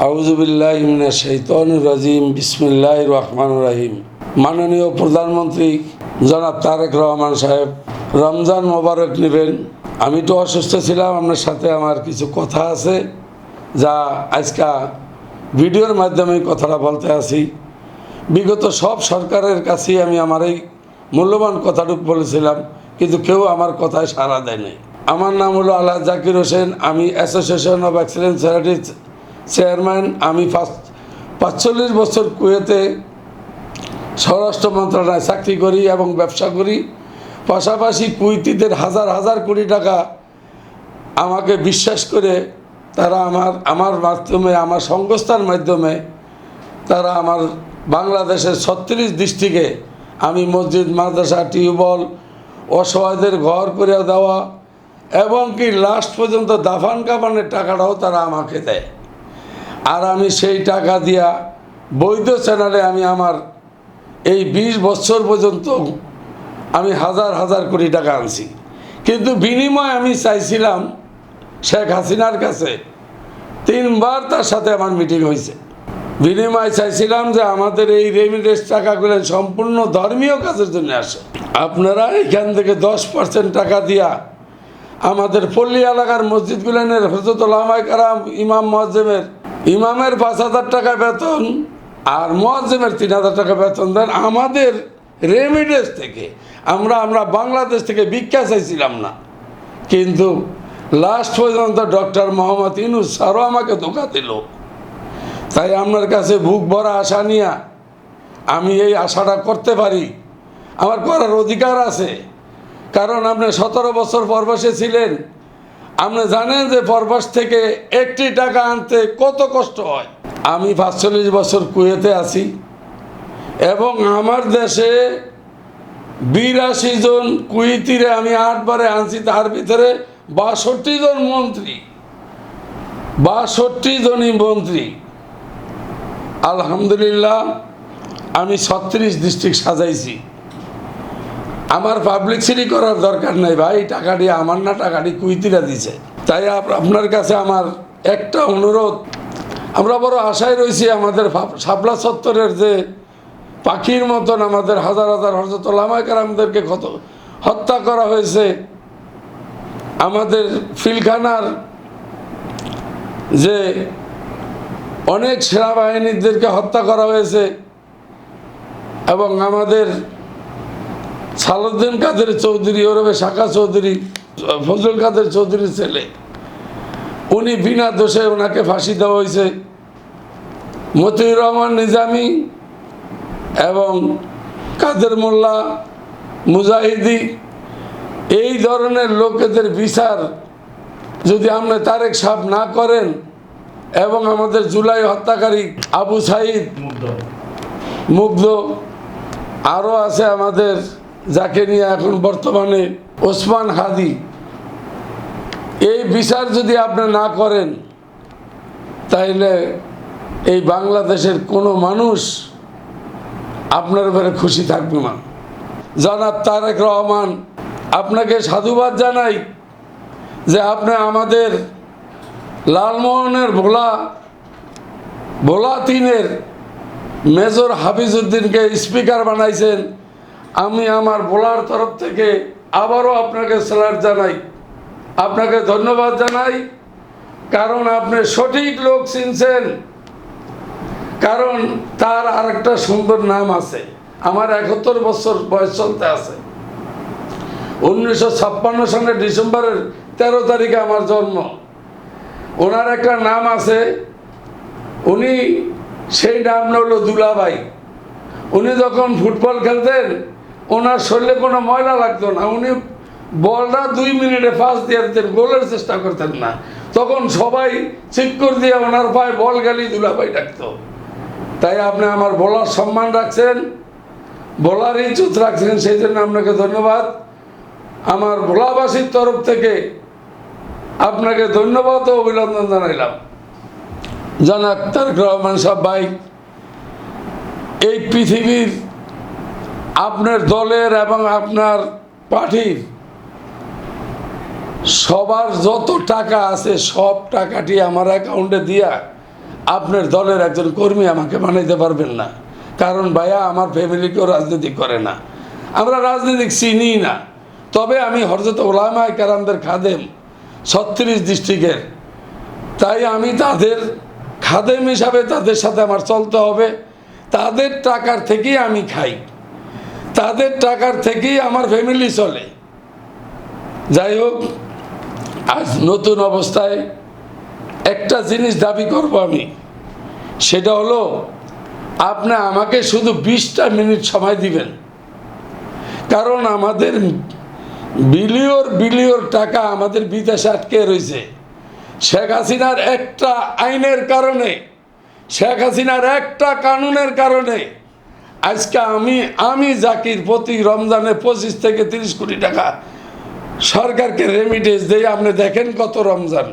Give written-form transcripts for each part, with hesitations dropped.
আউযুবিল্লাহি মিনাশ শাইতানির রাজিম বিসমিল্লাহির রহমানির রহিম। মাননীয় প্রধানমন্ত্রী জনাব তারেক রহমান সাহেব, রমজান মোবারক নেবেন। আমি তো অসুস্থ ছিলাম, আপনার সাথে আমার কিছু কথা আছে যা আজকে ভিডিওর মাধ্যমে কথাটা বলতে আসি। বিগত সব সরকারের কাছেই আমি আমার এই মূল্যবান কথাটুকু বলেছিলাম, কিন্তু কেউ আমার কথায় সাড়া দেয়নি। আমার নাম হলো আল্লাহ জাকির হোসেন। আমি অ্যাসোসিয়েশন অফ এক্সেলেন্স চ্যারিটির চেয়ারম্যান। আমি 45 বছর কুয়েতে স্বরাষ্ট্র মন্ত্রণালয়ে চাকরি করি এবং ব্যবসা করি। পাশাপাশি কুয়েতিদের হাজার হাজার কোটি টাকা আমাকে বিশ্বাস করে তারা আমার মাধ্যমে, আমার সংস্থার মাধ্যমে তারা আমার বাংলাদেশের 36 ডিস্ট্রিক্টে আমি মসজিদ, মাদ্রাসা, টিউবওয়েল, অসহায়দের ঘর করে দেওয়া এবং কি লাস্ট পর্যন্ত দাফান কাফানের টাকাটাও তারা আমাকে দেয়। আর আমি সেই টাকা দিয়া বৈধ চ্যানেলে আমি আমার এই 20 বছর পর্যন্ত আমি হাজার হাজার কোটি টাকা আনছি। কিন্তু বিনিময় আমি চাইছিলাম শেখ হাসিনার কাছে 3 বার তার সাথে আমার মিটিং হয়েছে। বিনিময় চাইছিলাম যে আমাদের এই রেমিটেন্স টাকাগুলো সম্পূর্ণ ধর্মীয় কাজের জন্য আসে। আপনারা এখান থেকে 10% টাকা দিয়া আমাদের পল্লী এলাকার মসজিদগুলোনের হযরত ওলামায়ে কেরাম, ইমাম মুয়াজ্জিমের, ইমামের 5,000 টাকা বেতন আর মুয়াজ্জিমের 3,000 টাকা বেতন দেন আমাদের রেমিটেন্স থেকে। আমরা বাংলাদেশ থেকে ভিক্ষা চাইছিলাম না, কিন্তু লাস্ট পর্যন্ত ডক্টর মোহাম্মদ ইউনূস স্যারও আমাকে ধোঁকা দিল। তাই আপনার কাছে বুক ভরা আশা নিয়ে আমি এই আশাটা করতে পারি, আমার করার অধিকার আছে। কারণ আপনি 17 বছর প্রবাসে ছিলেন, আপনি জানেন যে প্রবাস থেকে একটি টাকা আনতে কত কষ্ট হয়। আমি 45 বছর কুয়েতে আছি এবং আমার দেশে 82 জন কুয়েতিরে আমি 8 বারে আনছি। তার ভিতরে 62 জন মন্ত্রী, 62 জনই মন্ত্রী। আলহামদুলিল্লাহ আমি 36 ডিস্ট্রিক্ট সাজাইছি। আমার পাবলিসিটি করার দরকার নাই ভাই, টাকাটি আমার না, টাকাটি কুয়েতিরা দিছে। তাই আপনার কাছে আমার একটা অনুরোধ, আমরা বড় আশায় রয়েছি আমাদের শাপলা চত্বরের যে পাখির মতন আমাদের হাজার হাজার হযরত ওলামায়ে কেরামদেরকে হত্যা করা হয়েছে, আমাদের পিলখানার যে অনেক সেনাবাহিনীদেরকে হত্যা করা হয়েছে এবং আমাদের সালাউদ্দিন কাদের চৌধুরী ওরফে শাখা চৌধুরী, ফজলুল কাদের চৌধুরীর ছেলে, উনি বিনা দোষে ওনাকে ফাঁসি দেওয়া হয়েছে। মতিউর রহমান নিজামী এবং কাদের মোল্লা, মুজাহিদি, এই ধরনের লোকেদের বিচার যদি আপনি তারেক সাহেব না করেন এবং আমাদের জুলাই হত্যাকারী আবু সাইদ, মুগ্ধ, আরও আছে আমাদের যাকে নিয়ে এখন বর্তমানে ওসমান হাদি, এই বিচার যদি আপনি না করেন তাইলে এই বাংলাদেশের কোনো মানুষ আপনার উপরে খুশি থাকবে না। জনাব তারেক রহমান, আপনাকে সাধুবাদ জানাই যে আপনি আমাদের লালমোহনের ভোলা 3-এর মেজর হাফিজউদ্দিনকে স্পিকার বানাইছেন। আমি আমার ভোলার তরফ থেকে আবারও আপনাকে স্যালুট জানাই, আপনাকে ধন্যবাদ জানাই। কারণ আপনি সঠিক লোক চিনছেন। কারণ তার আরেকটা সুন্দর নাম আছে। আমার 71 বছর বয়স চলতে আছে। 1956 সালের ডিসেম্বরের 13 তারিখে আমার জন্ম। ওনার একটা নাম আছে, উনি সেই নাম হলো দুলাভাই। উনি যখন ফুটবল খেলতেন ওনার শরীরে কোনো ময়লা লাগতো না, উনি বলটা 2 মিনিটে পাস দিয়ে দিতেন, গোলের চেষ্টা করতেন না। তখন সবাই চিৎকার দিয়ে ওনার পায়ে বল গেলেই দুলাভাই ডাকতো। তাই আপনি আমার বলার সম্মান রাখছেন, বলার ইজ্জত রাখছেন, সেই জন্য আপনাকে ধন্যবাদ। আমার ভোলাবাসীর তরফ থেকে আপনাকে ধন্যবাদ ও অভিনন্দন জানাইলাম। জনাব তারেক রহমান সাহেব ভাই, এই পৃথিবীর আপনার দলের এবং আপনার পার্টির সবার যত টাকা আছে সব টাকাটি আমার অ্যাকাউন্টে দিয়া আপনার দলের একজন কর্মী আমাকে বানাইতে পারবেন না, কারণ ভাইয়া আমার ফ্যামিলি কেউ রাজনীতি করে না, আমরা রাজনীতি চিনি না। তবে আমি হযরত উলামায়ে কেরামদের খাদেম 36 ডিস্ট্রিক্টের, তাই আমি তাদের খাদেম হিসাবে তাদের সাথে আমার চলতে হবে। তাদের টাকার থেকেই আমি খাই, তাদের টাকার থেকেই আমার ফ্যামিলি চলে। যাই হোক, আজ নতুন অবস্থায় একটা জিনিস দাবি করব আমি, সেটা হলো আপনি আমাকে শুধু 20টা মিনিট সময় দিবেন। কারণ আমাদের বিলিয়ন টাকা আমাদের বিদেশে আটকে রয়েছে শেখ হাসিনার একটা আইনের কারণে, শেখ হাসিনার একটা কানুনের কারণে। আজকে আমি জাকির প্রতি রমজানে 25 থেকে 30 কোটি টাকা সরকারকে রেমিটেন্স দেই। আপনি দেখেন কত রমজান,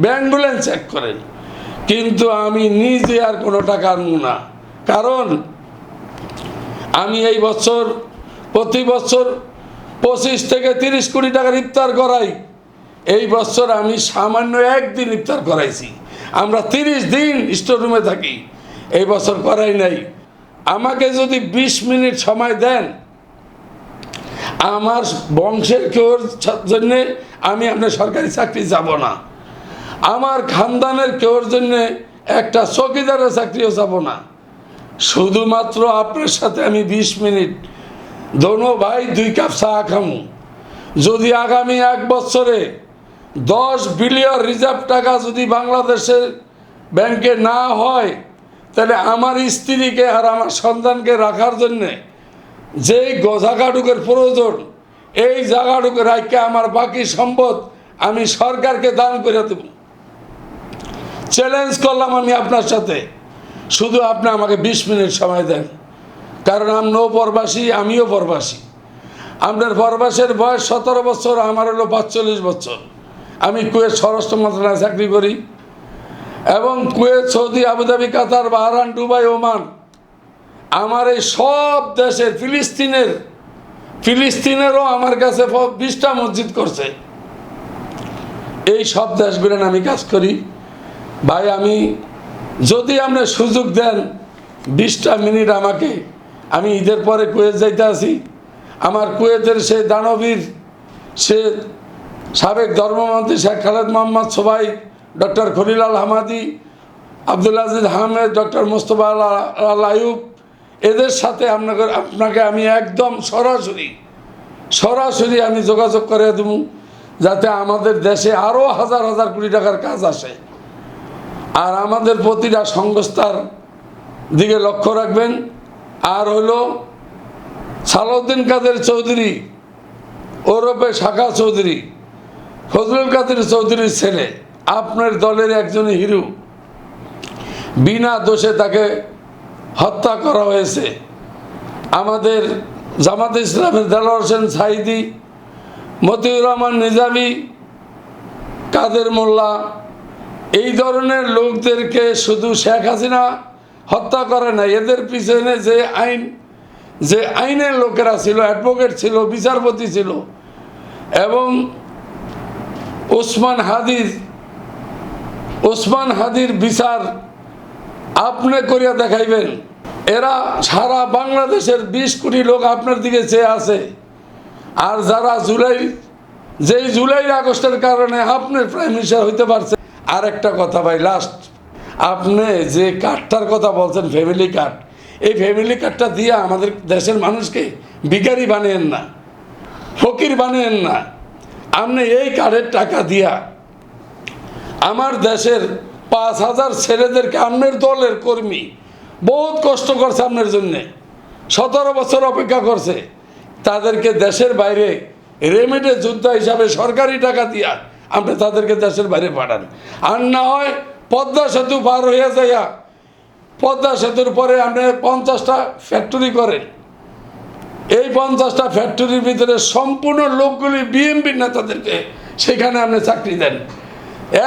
ব্যাংক ব্যালেন্স চেক করেন। কিন্তু আমি নিজে আর কোনো টাকা আনবো না, কারণ আমি এই বছর প্রতি বছর 25 থেকে 30 কোটি টাকার ইফতার করাই। এই বছর আমি সামান্য একদিন ইফতার করাইছি। আমরা 30 দিন স্টোর রুমে থাকি, এই বছর করাই নাই। আমাকে যদি 20 মিনিট সময় দেন, আমার বংশের কেউর জন্য আমি আপনার সরকারি চাকরি যাব না, আমার খানদানের কেউর জন্য একটা চৌকিদারের চাকরিও যাব না। শুধুমাত্র আপনার সাথে আমি 20 মিনিট দোনো ভাই 2 কাপ চা খামু। যদি আগামী 1 বছরে 10 বিলিয়ন রিজার্ভ টাকা যদি বাংলাদেশের ব্যাংকে না হয়, তাহলে আমার স্ত্রীকে আর আমার সন্তানকে রাখার জন্যে যেই জায়গাটুকুর প্রয়োজন, এই জায়গাটুকু রাখতে আমার বাকি সম্পদ আমি সরকারকে দান করে দেব। চ্যালেঞ্জ করলাম আমি আপনার সাথে, শুধু আপনি আমাকে 20 মিনিট সময় দেন। কারণ আমরাও প্রবাসী, আমিও প্রবাসী। আপনার প্রবাসের বয়স 17 বছর, আমার হলো 45 বছর। আমি কুয়েত স্বরাষ্ট্র মন্ত্রণালয়ে চাকরি করি এবং কুয়েত, সৌদি, আবুধাবি, কাতার, বাহরাইন, দুবাই, ওমান, আমার এই সব দেশের, ফিলিস্তিনেরও আমার কাছে 20টা মসজিদ করছে। এই সব দেশগুলো আমি কাজ করি। ভাই, আমি যদি আপনি সুযোগ দেন 20টা মিনিট আমাকে, আমি ঈদের পরে কুয়েত যাইতে আসি। আমার কুয়েতের সে দানবীর, সে সাবেক ধর্মমন্ত্রী শেখ খালেদ মোহাম্মদ সোবাই, ডক্টর খলিল হামাদি, আব্দুল আজিজ আহমেদ, ডক্টর মোস্তফা আল আইয়ুব, এদের সাথে আপনাকে আমি একদম সরাসরি আমি যোগাযোগ করে দেবো, যাতে আমাদের দেশে আরও হাজার হাজার কোটি টাকার কাজ আসে। আর আমাদের প্রতিটা সংস্থার দিকে লক্ষ্য রাখবেন। আর হলো সালাউদ্দিন কাদের চৌধুরী ওরফে শাখা চৌধুরী, ফজলুল কাদের চৌধুরীর ছেলে, আপনার দলের একজন হিরো, বিনা দোষে তাকে হত্যা করা হয়েছে। আমাদের জামাতে ইসলামের দেলোয়ার হোসেন সাইদি, মতিউর রহমান নিজামী, কাদের মোল্লা, এই ধরনের লোকদেরকে শুধু শেখ হাসিনা হত্যা করে না, এদের পিছনে যে আইনের লোকেরা ছিল, অ্যাডভোকেট ছিল, বিচারপতি ছিল, এবং ওসমান হাদির বিচার আপনি করিয়া দেখাইবেন। এরা সারা বাংলাদেশের 20 কোটি লোক আপনার দিকে চেয়ে আছে। আর যারা জুলাই আগস্টের কারণে আপনার প্রাইম মিনিস্টার হইতে পারছে। আর একটা কথা ভাই, লাস্ট, আপনি যে কার্ডটার কথা বলছেন, ফ্যামিলি কার্ড, এই ফ্যামিলি কার্ডটা দিয়ে আমাদের দেশের মানুষকে ভিখারি বানিয়েন না, ফকির বানিয়েন না। আপনি এই কার্ডের টাকা দিয়া আমার দেশের 5000 ছেলেদেরকে, আপনার দলের কর্মী বহুত কষ্ট করছে আপনার জন্যে, 17 বছর অপেক্ষা করছে, তাদেরকে দেশের বাইরে রেমিটেন্স যোদ্ধা হিসাবে সরকারি টাকা দিয়া আপনি তাদেরকে দেশের বাইরে পাঠান। আর না হয় পদ্মা সেতু পার হয়ে যাইয়া পদ্মা সেতুর পরে আপনি 50টা ফ্যাক্টরি করেন। এই 50টা ফ্যাক্টরির ভিতরে সম্পূর্ণ লোকগুলি বিএনপির নেতাদেরকে সেখানে আপনি চাকরি দেন।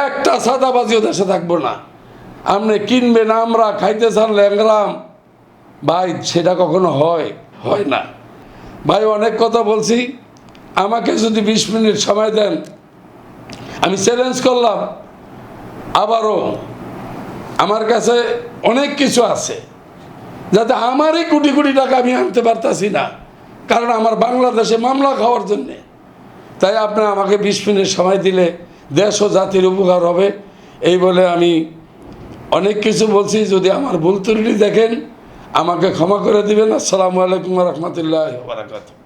একটা সাদাবাজিও দেশে থাকবো না। আপনি কিনবেন আমরা, খাইতে চান ল্যাংরাম, ভাই সেটা কখনো হয় না। ভাই, অনেক কথা বলছি, আমাকে যদি 20 মিনিট সময় দেন, আমি চ্যালেঞ্জ করলাম আবারও আমার কাছে অনেক কিছু আছে, যাতে আমারই কোটি কোটি টাকা আমি আনতে পারতাছি না, কারণ আমার বাংলাদেশে মামলা খাওয়ার জন্যে। তাই আপনি আমাকে 20 মিনিট সময় দিলে দেশ ও জাতির উপকার হবে, এই বলে আমি অনেক কিছু বলছি। যদি আমার ভুল ত্রুটি দেখেন আমাকে ক্ষমা করে দিবেন। আসসালামু আলাইকুম ওয়া রাহমাতুল্লাহি ওয়া বারাকাতুহু।